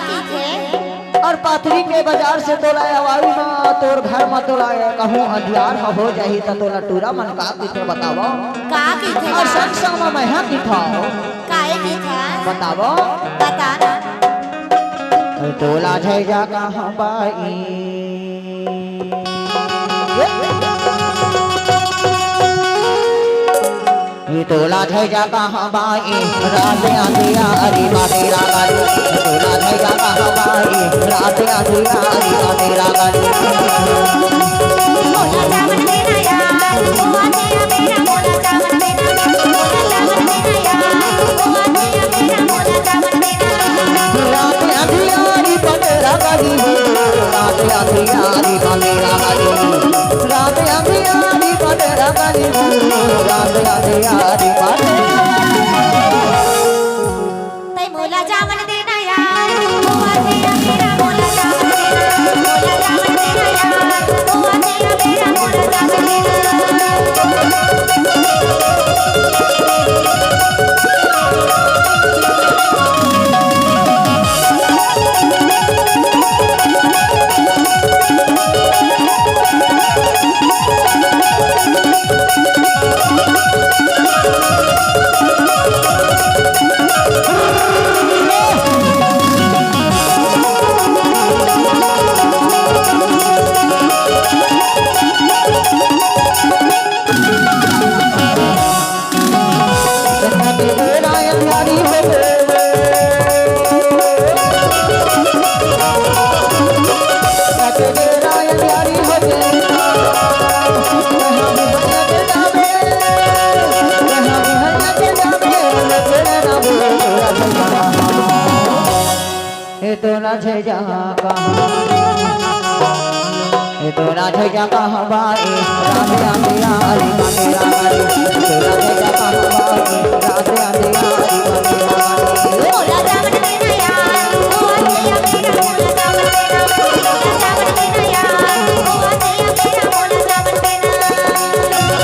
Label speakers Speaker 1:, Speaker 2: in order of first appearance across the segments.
Speaker 1: की थे
Speaker 2: और पाथरी के बाजार से तोला आवाई ना तोर घर में तोला कहूँ हथियार हो जाही तो तोला टूरा मन का की थे बतावो
Speaker 1: का की थे
Speaker 2: और संग संग में मैं की था
Speaker 1: काहे की था
Speaker 2: बतावो
Speaker 1: बताना
Speaker 2: तोला छै जा कहाँ बाई तोला छै जा कहाँ बाई रात आंधिया अरे तेरा गाड़ी तोला छै जा कहाँ बाई रात आंधिया अरे तेरा गाड़ी
Speaker 1: मोला चावल देना यार वो आते मेरा मोला चावल देना मोला चावल देना यार वो आते मेरा मोला चावल देना
Speaker 2: रात आंधिया अरे तेरा गाड़ी रात आंधिया अरे तेरा गाड़ी रात आंधिया अरे तेरा गाड़ी रात आंधिया अरे
Speaker 1: तै मोला चावल देना यार वो आते मेरा मोला चावल देना मोला चावल देना यार वो आते मेरा मोला चावल तोला छै जहाँ कहाँ तोला छै जा कहाँ बाई रात आंधिया अरे तेरा गाड़ी तोला छै जा कहाँ बाई रात आंधिया अरे तेरा गाड़ी मोला चावल देना यार वो आते मेरा मोला चावल देना मोला चावल देना यार वो आते मेरा मोला चावल देना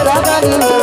Speaker 1: रात अंधियारी